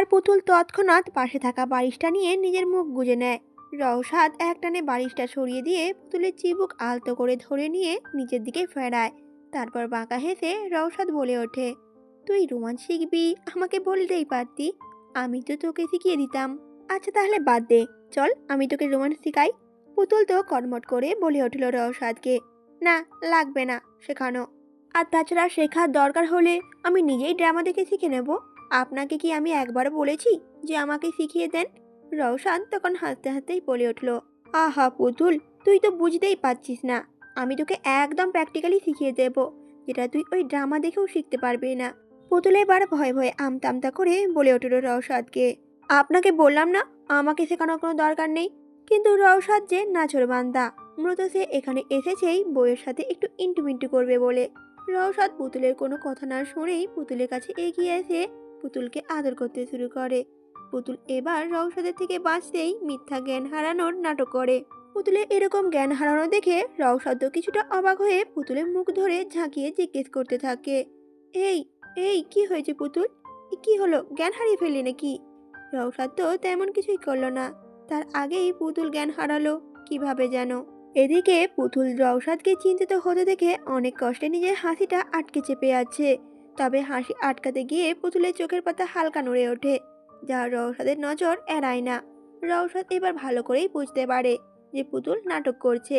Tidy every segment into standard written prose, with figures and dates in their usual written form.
আর পুতুল তৎক্ষণাৎ পাশে থাকা বালিশটা নিয়ে নিজের মুখ গুজে নেয়। রওশাদ একটানে বালিশটা সরিয়ে দিয়ে পুতুলের চিবুক আলতো করে ধরে নিয়ে নিচের দিকে ফেরায়। তারপর বাঁকা হেসে রওশাদ বলে ওঠে, তুই রোমান্স শিখবি আমাকে বলতেই পারতি, আমি তো তোকে শিখিয়ে দিতাম। আচ্ছা তাহলে বাদ দে, চল আমি তোকে রোমান্স শিখাই। পুতুল তো কটমট করে বলে উঠল রওশাদকে, না লাগবে না শেখানো, আর তাছাড়া শেখার দরকার হলে আমি নিজেই ড্রামা দেখে শিখে নেব। আপনাকে কি আমি একবার বলেছি যে আমাকে শিখিয়ে দেন? রওশান তখন হাসতে হাসতেই বলে উঠল, আহা পুতুল, তুই তো বুঝতেই পারছিস না, আমি তোকে একদম প্র্যাকটিক্যালি শিখিয়ে দেব, যেটা তুই ওই ড্রামা দেখেও শিখতে পারবি না। পুতুল এবার ভয়ে ভয়ে আমতা আমতা করে বলে উঠল রওশাদকে, আপনাকে বললাম না আমাকে শেখানোর কোনো দরকার নেই। কিন্তু রওশাদ যে নাছোড়বান্দা, মূলত সে এখানে এসেছেই বউয়ের সাথে একটু ইন্টুমিন্টু করবে বলে। রওশাদ পুতুলের কোনো কথা না শুনেই পুতুলের কাছে এগিয়ে এসে পুতুলকে আদর করতে শুরু করে। পুতুল এবার রওশাদের থেকে বাঁচতেই মিথ্যা জ্ঞান হারানোর নাটক করে। পুতুলের এরকম জ্ঞান হারানো দেখে রওশাদ কিছুটা অবাক হয়ে পুতুলের মুখ ধরে ঝাঁকিয়ে জিজ্ঞেস করতে থাকে, এই এই কি হয়েছে পুতুল, কি হলো, জ্ঞান হারিয়ে ফেললি নাকি? রওশাদ তো তেমন কিছুই করলো না, তার আগেই পুতুল জ্ঞান হারালো কিভাবে যেন। এদিকে পুতুল রওশাদকে চিন্তিত হতে দেখে অনেক কষ্টে নিজের হাসিটা আটকে চেপে আছে। তবে হাসি আটকাতে গিয়ে পুতুলের চোখের পাতা হালকা নড়ে ওঠে, যা রওশাদের নজর এড়ায় না। রওশাদ এবার ভালো করেই বুঝতে পারে যে পুতুল নাটক করছে।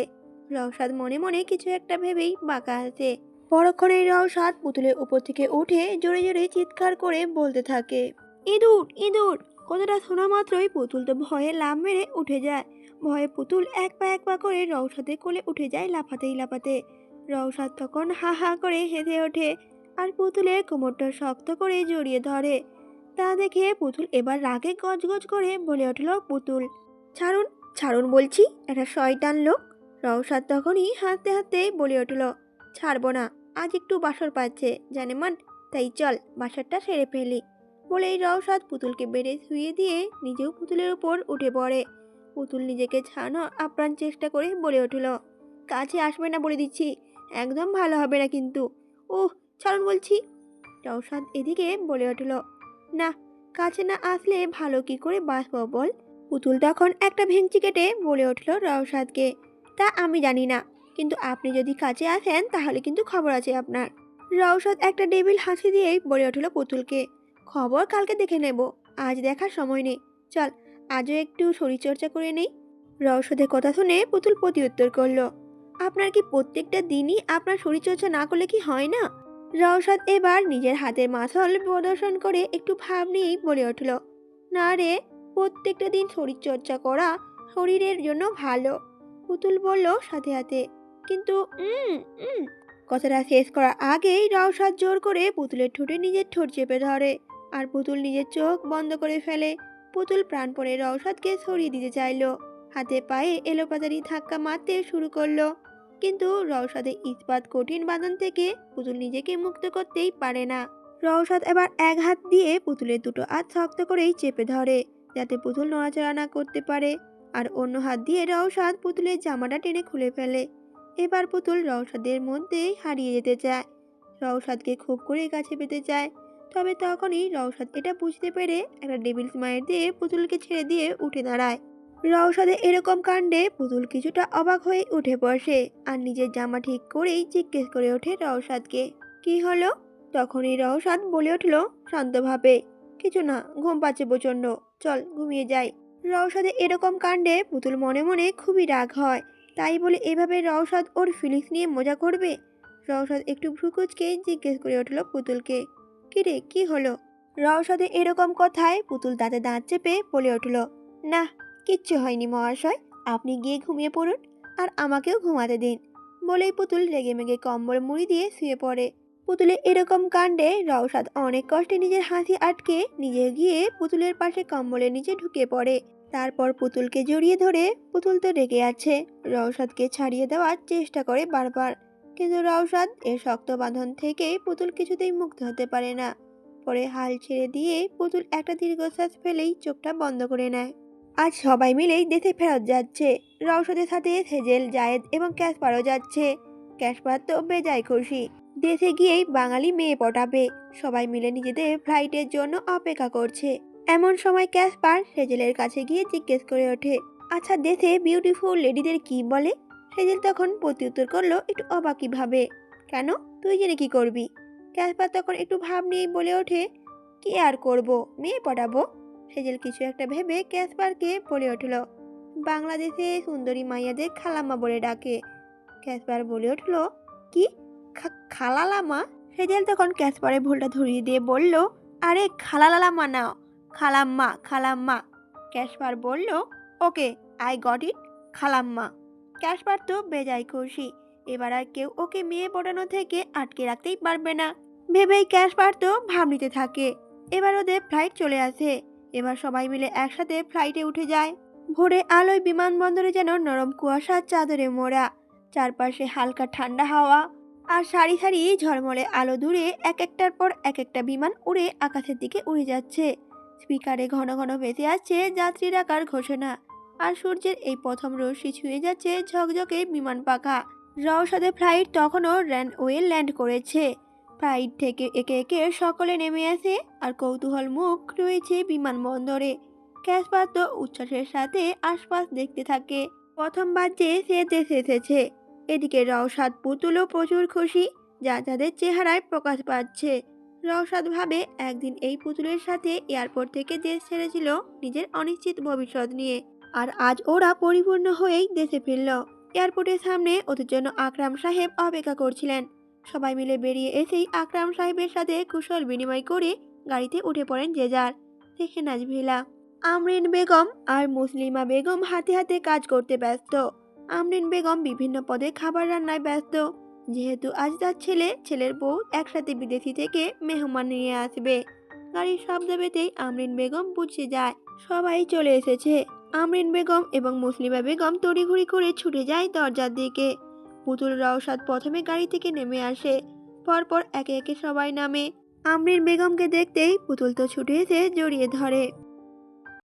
রওশাদ মনে মনে কিছু একটা ভেবেই বাঁকা আছে। পরক্ষণেই রওশাদ পুতুলের উপর থেকে উঠে জোরে জোরে চিৎকার করে বলতে থাকে, ইঁদুর ইঁদুর। কথাটা শোনা মাত্রই পুতুল তো ভয়ে লাফ মেরে উঠে যায়। ভয়ে পুতুল এক পা করে রওশাদের কোলে উঠে যায় লাফাতেই লাফাতে। রওশাদ তখন হা হা করে হেসে ওঠে আর পুতুলের কোমরটা শক্ত করে জড়িয়ে ধরে। তা দেখে পুতুল এবার রাগে গজগজ করে বলে উঠল, পুতুল ছাড়ুন ছাড়ুন বলছি, একটা শয়তান লোক। রওশাদ তখনই হাসতে হাসতে বলে উঠল, ছাড়বো না, আজ একটু বাসর পাচ্ছে জানে মান, তাই চল বাসরটা সেরে ফেলি। বলেই রওশাদ পুতুলকে বেড়ে শুয়ে দিয়ে নিজেও পুতুলের উপর উঠে পড়ে। পুতুল নিজেকে ছাড়ানোর আপ্রাণ চেষ্টা করে বলে উঠল, কাছে আসবে না বলে দিচ্ছি, একদম ভালো হবে না কিন্তু। ওহ ছাড়ুন বলছি। রওশাদ এদিকে বলে উঠল, না, কাছে না আসলে ভালো কি করে বাঁচব বল। পুতুল তখন একটা ভেঙচি কেটে বলে উঠল রওশাদকে, তা আমি জানি না, কিন্তু আপনি যদি কাছে আসেন তাহলে কিন্তু খবর আছে আপনার। রওশাদ একটা ডেবিল হাসি দিয়েই বলে উঠল পুতুলকে, খবর কালকে দেখে নেব, আজ দেখার সময় নেই, চল আজও একটু শরীরচর্চা করে নেই। রওশাদের কথা শুনে পুতুল প্রতিউত্তর করলো, আপনার কি প্রত্যেকটা দিনই আপনার শরীরচর্চা না করলে কি হয় না? রওশাদ এবার নিজের হাতের মাসল প্রদর্শন করে একটু ভাব নিয়েই বলে উঠল, না রে, প্রত্যেকটা দিন শরীরচর্চা করা শরীরের জন্য ভালো। পুতুল বলল সাথে সাথে, কিন্তু কথাটা শেষ করার আগেই রওশাদ জোর করে পুতুলের ঠোঁটে নিজের ঠোঁট চেপে ধরে আর পুতুল নিজের চোখ বন্ধ করে ফেলে। পুতুল প্রাণপণে রওশাদকে সরিয়ে দিতে চাইল, হাতে পায়ে এলোপাতাড়ি ধাক্কা মারতে শুরু করলো, কিন্তু রওশাদের ইস্পাত কঠিন বাঁধন থেকে পুতুল নিজেকে মুক্ত করতেই পারে না। রওশাদ এবার এক হাত দিয়ে পুতুলের দুটো হাত শক্ত করেই চেপে ধরে, যাতে পুতুল নড়াচড়া না করতে পারে, আর অন্য হাত দিয়ে রওশাদ পুতুলের জামাটা টেনে খুলে ফেলে। এবার পুতুল রওশাদের মধ্যেই হারিয়ে যেতে চায়, রওশাদকে খুব করে কাছে পেতে চায়। তবে তখনই রওশাদ এটা বুঝতে পেরে একটা ডেভিল স্মাইল দিয়ে পুতুলকে ছেড়ে দিয়ে উঠে দাঁড়ায়। রওশাদের এরকম কাণ্ডে পুতুল কিছুটা অবাক হয়ে উঠে বসে আর নিজের জামা ঠিক করেই জিজ্ঞেস করে ওঠে রওশাদকে, কি হলো? তখনই রওশাদ বলে উঠল শান্তভাবে, কিছু না, ঘুম পাচ্ছে প্রচণ্ড, চল ঘুমিয়ে যাই। রওশাদের এরকম কাণ্ডে পুতুল মনে মনে খুবই রাগ হয়, তাই বলে এভাবে রওশাদ ওর ফিলিংস নিয়ে মজা করবে? রওশাদ একটু ভ্রুকুচকে জিজ্ঞেস করে উঠল পুতুলকে, কিরে কি হলো? রওশাদের এরকম কথায় পুতুল দাঁতে দাঁত চেপে বলে উঠল, না কিচ্ছু হয়নি মহাশয়, আপনি গিয়ে ঘুমিয়ে পড়ুন আর আমাকেও ঘুমাতে দিন। বলেই পুতুল রেগে মেগে কম্বল মুড়ি দিয়ে শুয়ে পড়ে। পুতুলের এরকম কাণ্ডে রওশাদ অনেক কষ্টে নিজের হাসি আটকে নিজে গিয়ে পুতুলের পাশে কম্বলের নিচে ঢুকে পড়ে। তারপর পুতুলকে জড়িয়ে ধরে, পুতুল তো রেগে আছে, রওশাদকে ছাড়িয়ে দেওয়ার চেষ্টা করে বারবার, কিন্তু রওশাদ এর শক্ত বাঁধন থেকে পুতুল কিছুতেই মুক্ত হতে পারে না। পরে হাল ছেড়ে দিয়ে পুতুল একটা দীর্ঘশ্বাস ফেলেই চোখটা বন্ধ করে নেয়। আজ সবাই মিলেই দেশে ফেরত যাচ্ছে। রওশাদের সাথে সেজেল, জায়েদ এবং ক্যাসপারও যাচ্ছে। ক্যাসপার তো বেজায় খুশি, দেশে গিয়েই বাঙালি মেয়ে পটাবে। সবাই মিলে নিজেদের ফ্লাইটের জন্য অপেক্ষা করছে। এমন সময় ক্যাসপার সেজেলের কাছে গিয়ে জিজ্ঞেস করে ওঠে, আচ্ছা দেশে বিউটিফুল লেডিদের কি বলে? সেজেল তখন প্রত্যুত্তর করলো একটু অবাকি ভাবে, কেন, তুই জেনে কি করবি? ক্যাসপার তখন একটু ভাব নিয়েই বলে ওঠে, কি আর করব, মেয়ে পটাবো। সেজেল কিছু একটা ভেবে ক্যাসপারকে বলে উঠল, বাংলাদেশে সুন্দরী মাইয়াদের খালাম্মা বলে ডাকে। ক্যাসপার বলে উঠল, কি, খালালামা? সেজেল তখন ক্যাসপারের ভুলটা ধরিয়ে দিয়ে বলল, আরে খালালামা না, খালাম্মা খালাম্মা। ক্যাসপার বলল, ওকে, আই গট ইট, খালাম্মা। ক্যাসপার তো বেজায় খুশি, এবার আর কেউ ওকে মেয়ে পটানো থেকে আটকে রাখতেই পারবে না ভেবেই ক্যাসপার তো ভাব নিতে থাকে। এবার ওদের ফ্লাইট চলে আসে। এবার সবাই মিলে একসাথে ফ্লাইটে উঠে যায়। ভোরে আলোয় বিমানবন্দরে যেন নরম কুয়াশার চাদরে মোড়া, চারপাশে হালকা ঠান্ডা হাওয়া আর সারি সারি ঝলমলে আলো। দূরে এক একটার পর এক একটা বিমান উড়ে আকাশের দিকে উড়ে যাচ্ছে। স্পিকারে ঘন ঘন ভেসে আসছে যাত্রী ডাকার ঘোষণা, আর সূর্যের এই প্রথম রশ্মি ছুঁয়ে যাচ্ছে ঝকঝকে বিমান পাখা। রওশাদের ফ্লাইট তখনও রানওয়ে ল্যান্ড করেছে। ফ্লাইট থেকে একে একে সকলে নেমে আসে, আর কৌতূহল মুখ রয়েছে বিমানবন্দরে। ক্যাসপার তো উচ্ছ্বাসের সাথে আশপাশ দেখতে থাকে, প্রথমবার যে সে দেশে এসেছে। এদিকে রওশাদ পুতুলও প্রচুর খুশি, যা যাদের চেহারায় প্রকাশ পাচ্ছে। রওশাদ ভাবে একদিন এই পুতুলের সাথে এয়ারপোর্ট থেকে দেশ ছেড়েছিল নিজের অনিশ্চিত ভবিষ্যৎ নিয়ে, আর আজ ওরা পরিপূর্ণ হয়েই দেশে ফিরল। এয়ারপোর্টের সামনে ওদের জন্য আকরাম সাহেব অপেক্ষা করছিলেন। সবাই মিলে বেরিয়ে এসেই আকরাম সাহেবের সাথে কুশল বিনিময় করে গাড়িতে উঠে পড়েন যে যার। সেখানে ভিলা আমরিন বেগম আর মুসলিমা বেগম হাতে হাতে কাজ করতে ব্যস্ত। আমরিন বেগম বিভিন্ন পদে খাবার রান্নায় ব্যস্ত, যেহেতু আজ তার ছেলের বউ একসাথে বিদেশি থেকে মেহমান নিয়ে আসবে। গাড়ির শব্দ পেতেই আমরিন বেগম বুঝে যায় সবাই চলে এসেছে। আমরিন বেগম এবং মুসলিমা বেগম তড়িঘড়ি করে ছুটে যায় দরজার দিকে। পুতুল রওশাদ প্রথমে গাড়ি থেকে নেমে আসে, পরপর একে একে সবাই নামে। আমরিন বেগমকে দেখতেই পুতুল তো ছুটে এসে জড়িয়ে ধরে।